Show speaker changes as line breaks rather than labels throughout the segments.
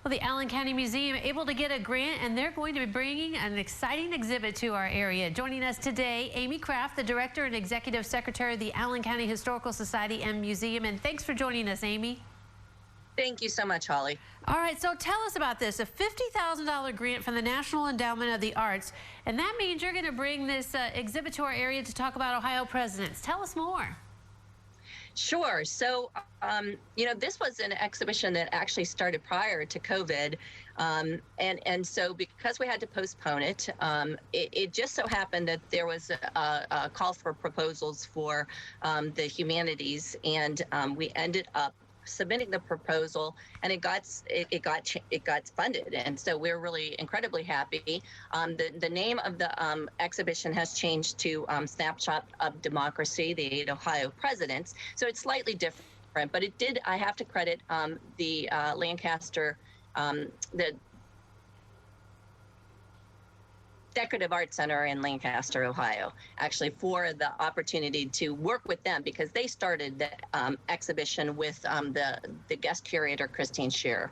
Well, the Allen County Museum able to get a grant, and they're going to be bringing an exciting exhibit to our area. Joining us today, Amy Kraft, the Director and Executive Secretary of the Allen County Historical Society and Museum. And thanks for joining us, Amy.
Thank you so much, Holly.
All right, so tell us about this. A $50,000 grant from the National Endowment of the Arts. And that means you're going to bring this exhibit to our area to talk about Ohio presidents. Tell us more.
Sure. So, this was an exhibition that actually started prior to COVID. And so because we had to postpone it, it just so happened that there was a call for proposals for the humanities, and we ended up submitting the proposal, and it got funded, and so we're really incredibly happy. The name of the exhibition has changed to Snapshot of Democracy: The 8 Ohio Presidents. So it's slightly different, but it did. I have to credit the Lancaster, the Decorative Art Center in Lancaster, Ohio, actually, for the opportunity to work with them, because they started the exhibition with the guest curator, Christine Scheer.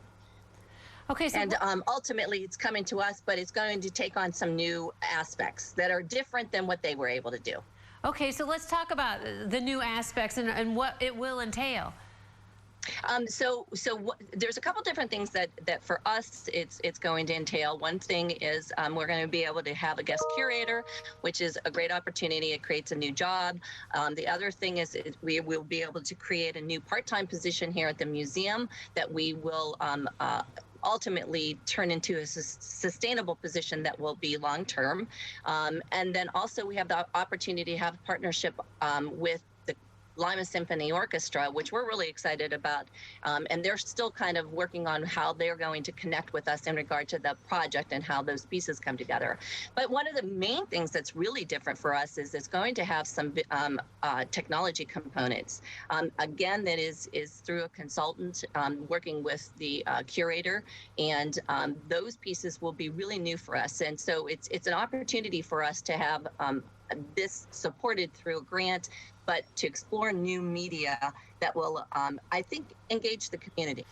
Okay, so
and ultimately it's coming to us, but it's going to take on some new aspects that are different than what they were able to do.
Okay, so let's talk about the new aspects and what it will entail.
There's a couple different things that for us it's going to entail. One thing is we're going to be able to have a guest curator, which is a great opportunity. It creates a new job. The other thing is we will be able to create a new part-time position here at the museum that we will ultimately turn into a sustainable position that will be long-term. And then also we have the opportunity to have a partnership with the Lima Symphony Orchestra, which we're really excited about, and they're still kind of working on how they're going to connect with us in regard to the project and how those pieces come together. But one of the main things that's really different for us is it's going to have some technology components. Again, that is through a consultant working with the curator, and those pieces will be really new for us. And so it's an opportunity for us to have this supported through a grant, but to explore new media that will, I think, engage the community.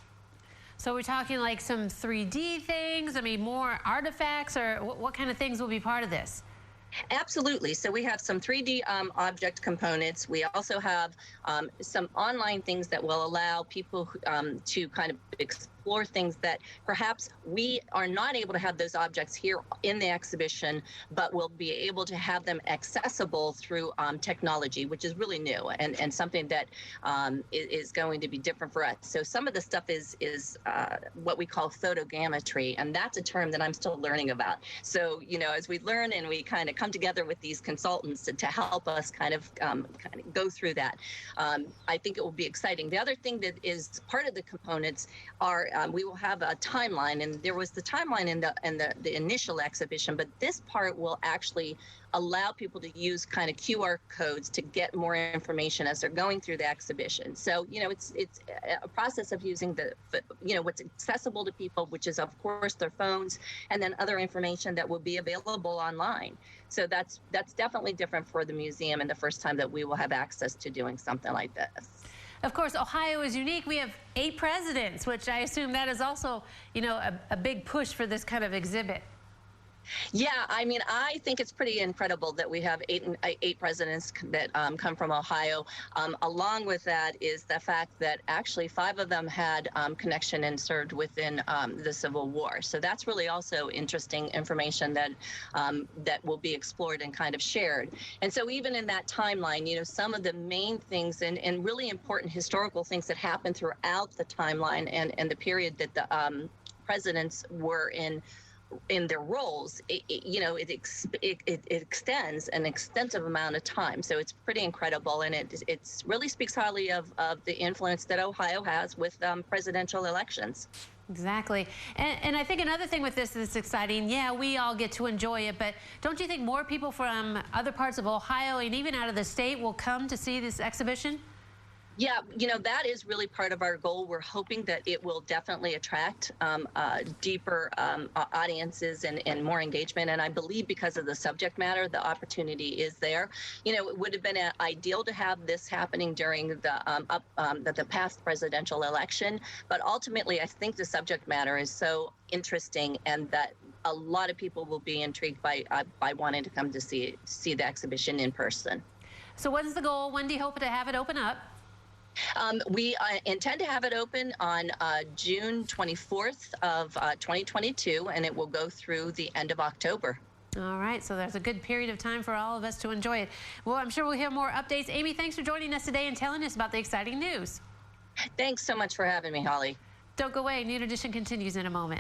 So we're talking like some 3D things, I mean, more artifacts, or what kind of things will be part of this?
Absolutely. So we have some 3D object components. We also have some online things that will allow people to kind of explore things that perhaps we are not able to have those objects here in the exhibition, but we'll be able to have them accessible through technology, which is really new and something that is going to be different for us. So some of the stuff is what we call photogrammetry, and that's a term that I'm still learning about. So, as we learn and we kind of come together with these consultants to help us kind of go through that, I think it will be exciting. The other thing that is part of the components are we will have a timeline, and there was the timeline in the initial exhibition, but this part will actually allow people to use kind of QR codes to get more information as they're going through the exhibition. So, it's a process of using what's accessible to people, which is, of course, their phones, and then other information that will be available online. So that's definitely different for the museum, and the first time that we will have access to doing something like this.
Of course, Ohio is unique. We have 8 presidents, which I assume that is also, a big push for this kind of exhibit.
Yeah, I mean, I think it's pretty incredible that we have eight presidents that come from Ohio. Along with that is the fact that actually 5 of them had connection and served within the Civil War. So that's really also interesting information that that will be explored and kind of shared. And so even in that timeline, some of the main things and really important historical things that happened throughout the timeline and the period that the presidents were in their roles, it extends an extensive amount of time. So it's pretty incredible, and it really speaks highly of the influence that Ohio has with presidential elections.
Exactly. And I think another thing with this that's exciting, yeah, we all get to enjoy it, but don't you think more people from other parts of Ohio and even out of the state will come to see this exhibition?
Yeah, that is really part of our goal. We're hoping that it will definitely attract deeper audiences and more engagement. And I believe because of the subject matter, the opportunity is there. It would have been ideal to have this happening during the past presidential election, but ultimately, I think the subject matter is so interesting, and that a lot of people will be intrigued by wanting to come to see the exhibition in person.
So what is the goal? When do you hope to have it open up?
We intend to have it open on June 24th of 2022, and it will go through the end of October.
All right, so there's a good period of time for all of us to enjoy it. Well, I'm sure we'll hear more updates. Amy, thanks for joining us today and telling us about the exciting news.
Thanks so much for having me, Holly.
Don't go away. Noon Edition continues in a moment.